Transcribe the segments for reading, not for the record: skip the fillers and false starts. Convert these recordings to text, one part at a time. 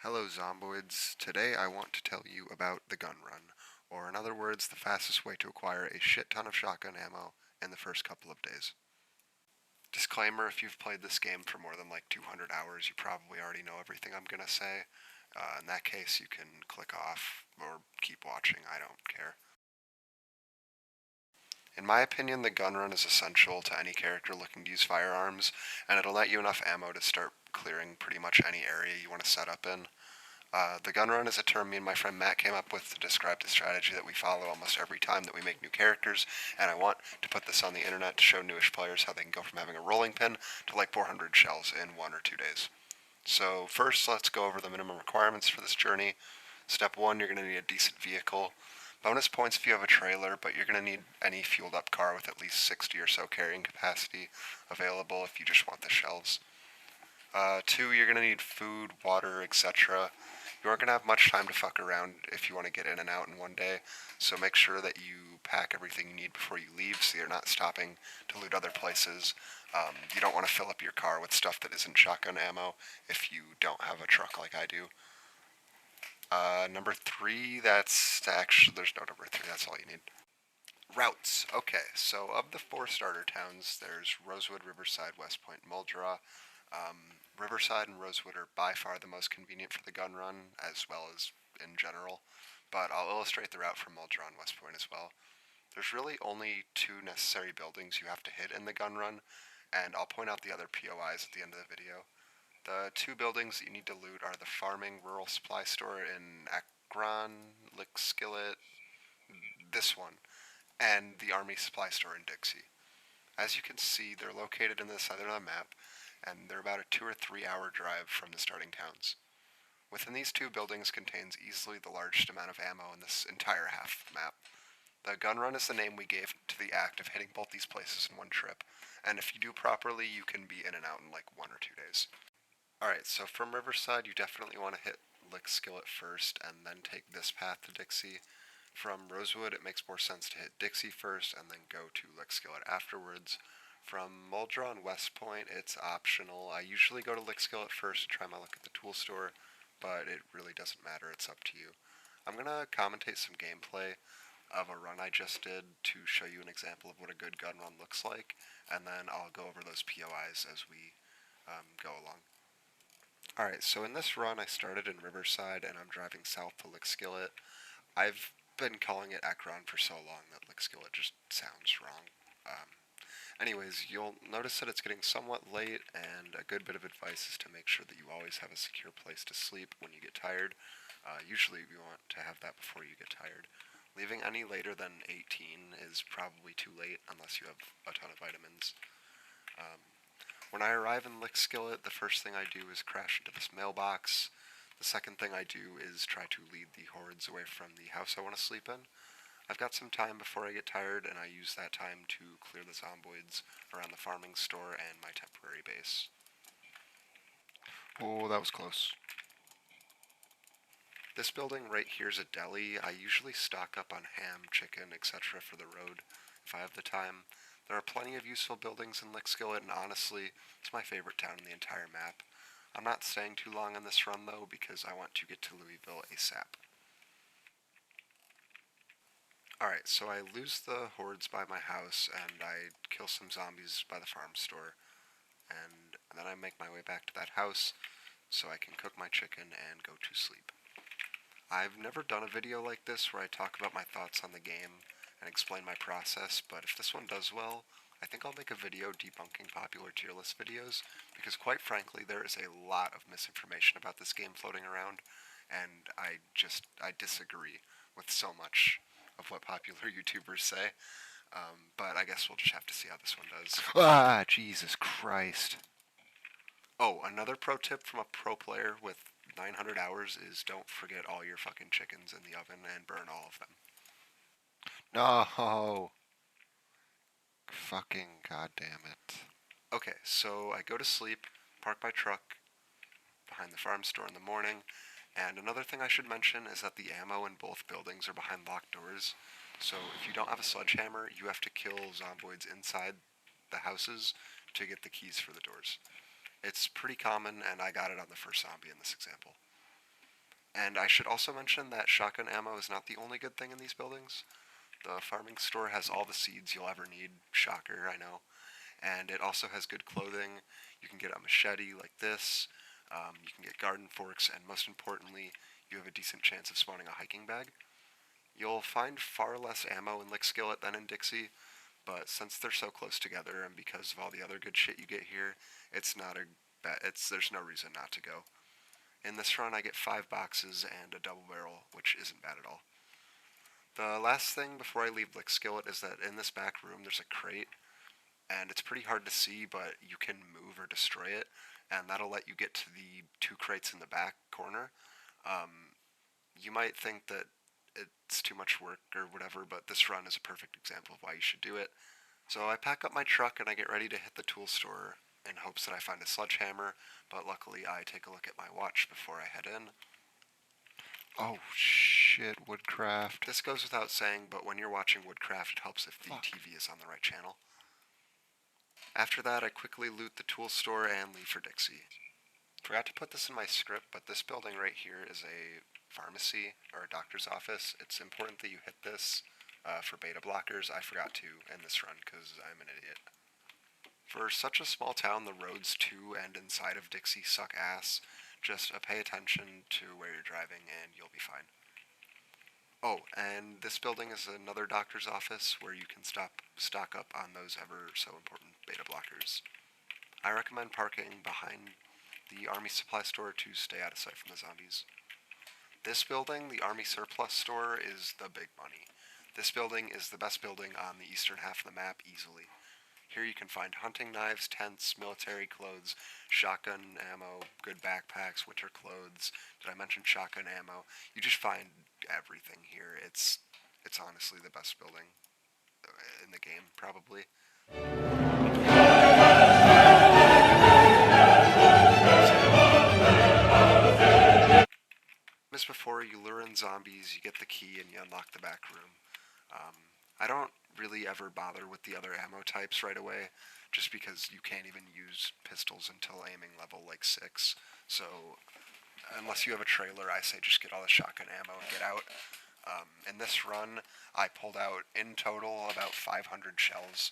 Hello Zomboids, today I want to tell you about the gun run, or in other words, the fastest way to acquire a shit ton of shotgun ammo in the first couple of days. Disclaimer, if you've played this game for more than like 200 hours, you probably already know everything I'm gonna say. In that case, you can click off or keep watching, I don't care. In my opinion, the gun run is essential to any character looking to use firearms, and it'll net you enough ammo to start clearing pretty much any area you want to set up in. The gun run is a term me and my friend Matt came up with to describe the strategy that we follow almost every time that we make new characters, and I want to put this on the internet to show newish players how they can go from having a rolling pin to like 400 shells in 1 or 2 days. So first, let's go over the minimum requirements for this journey. Step 1, you're going to need a decent vehicle. Bonus points if you have a trailer, but you're going to need any fueled up car with at least 60 or so carrying capacity available if you just want the shells. 2, you're going to need food, water, etc. You aren't going to have much time to fuck around if you want to get in and out in one day, so make sure that you pack everything you need before you leave so you're not stopping to loot other places. You don't want to fill up your car with stuff that isn't shotgun ammo if you don't have a truck like I do. Number 3, there's no number 3, that's all you need. Routes. Okay, so of the 4 starter towns, there's Rosewood, Riverside, West Point, Muldraugh. Riverside and Rosewood are by far the most convenient for the gun run, as well as in general, but I'll illustrate the route from Muldraugh and West Point as well. There's really only 2 necessary buildings you have to hit in the gun run, and I'll point out the other POIs at the end of the video. The 2 buildings that you need to loot are the Farming Rural Supply Store in Akron, Skillet, this one, and the Army Supply Store in Dixie. As you can see, they're located in the center of the map, and they're about a 2 or 3 hour drive from the starting towns. Within these 2 buildings contains easily the largest amount of ammo in this entire half of the map. The gun run is the name we gave to the act of hitting both these places in one trip, and if you do properly, you can be in and out in like 1 or 2 days. Alright, so from Riverside, you definitely want to hit Skillet first, and then take this path to Dixie. From Rosewood, it makes more sense to hit Dixie first, and then go to Skillet afterwards. From Muldraugh and West Point, it's optional. I usually go to Skillet first to try my luck at the tool store, but it really doesn't matter, it's up to you. I'm going to commentate some gameplay of a run I just did to show you an example of what a good gun run looks like, and then I'll go over those POIs as we go along. Alright, so in this run I started in Riverside and I'm driving south to Skillet. I've been calling it Akron for so long that Skillet just sounds wrong. Anyways, you'll notice that it's getting somewhat late, and a good bit of advice is to make sure that you always have a secure place to sleep when you get tired. Usually you want to have that before you get tired. Leaving any later than 18 is probably too late unless you have a ton of vitamins. When I arrive in Skillet, the first thing I do is crash into this mailbox. The second thing I do is try to lead the hordes away from the house I want to sleep in. I've got some time before I get tired, and I use that time to clear the zomboids around the farming store and my temporary base. Oh, that was close. This building right here is a deli. I usually stock up on ham, chicken, etc. for the road if I have the time. There are plenty of useful buildings in Skillet, and honestly, it's my favorite town in the entire map. I'm not staying too long on this run, though, because I want to get to Louisville ASAP. Alright, so I lose the hordes by my house, and I kill some zombies by the farm store, and then I make my way back to that house so I can cook my chicken and go to sleep. I've never done a video like this where I talk about my thoughts on the game and explain my process, but if this one does well, I think I'll make a video debunking popular tier list videos, because quite frankly, there is a lot of misinformation about this game floating around, and I disagree with so much of what popular YouTubers say, but I guess we'll just have to see how this one does. Ah, Jesus Christ. Oh, another pro tip from a pro player with 900 hours is don't forget all your fucking chickens in the oven and burn all of them. No! Fucking goddamn it. Okay, so I go to sleep, park my truck behind the farm store in the morning, and another thing I should mention is that the ammo in both buildings are behind locked doors, so if you don't have a sledgehammer, you have to kill zomboids inside the houses to get the keys for the doors. It's pretty common, and I got it on the first zombie in this example. And I should also mention that shotgun ammo is not the only good thing in these buildings. The farming store has all the seeds you'll ever need. Shocker, I know. And it also has good clothing. You can get a machete like this. You can get garden forks, and most importantly, you have a decent chance of spawning a hiking bag. You'll find far less ammo in Skillet than in Dixie, but since they're so close together and because of all the other good shit you get here, there's no reason not to go. In this run, I get 5 boxes and a double barrel, which isn't bad at all. The last thing before I leave Skillet is that in this back room there's a crate, and it's pretty hard to see, but you can move or destroy it, and that'll let you get to the 2 crates in the back corner. You might think that it's too much work or whatever, but this run is a perfect example of why you should do it. So I pack up my truck and I get ready to hit the tool store in hopes that I find a sledgehammer, but luckily I take a look at my watch before I head in. Oh shit, Woodcraft. This goes without saying, but when you're watching Woodcraft, it helps if the TV is on the right channel. After that, I quickly loot the tool store and leave for Dixie. Forgot to put this in my script, but this building right here is a pharmacy or a doctor's office. It's important that you hit this for beta blockers. I forgot to in this run because I'm an idiot. For such a small town, the roads to and inside of Dixie suck ass. Just pay attention to where you're driving and you'll be fine. Oh, and this building is another doctor's office where you can stock up on those ever so important beta blockers. I recommend parking behind the army supply store to stay out of sight from the zombies. This building, the army surplus store, is the big money. This building is the best building on the eastern half of the map easily. Here you can find hunting knives, tents, military clothes, shotgun ammo, good backpacks, winter clothes. Did I mention shotgun ammo? You just find everything here. It's honestly the best building in the game, probably. As before, you lure in zombies, you get the key, and you unlock the back room. I don't really ever bother with the other ammo types right away, just because you can't even use pistols until aiming level like 6. So, unless you have a trailer, I say just get all the shotgun ammo and get out. In this run, I pulled out, in total, about 500 shells,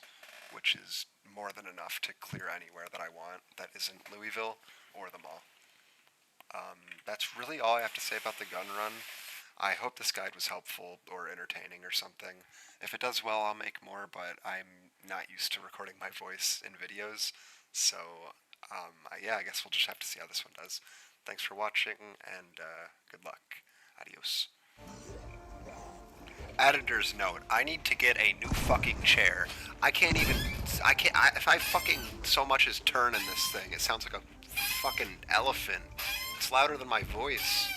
which is more than enough to clear anywhere that I want that isn't Louisville or the mall. That's really all I have to say about the gun run. I hope this guide was helpful or entertaining or something. If it does well, I'll make more, but I'm not used to recording my voice in videos, so yeah, I guess we'll just have to see how this one does. Thanks for watching, and good luck. Adios. Editor's note, I need to get a new fucking chair. If I fucking so much as turn in this thing, it sounds like a fucking elephant. It's louder than my voice.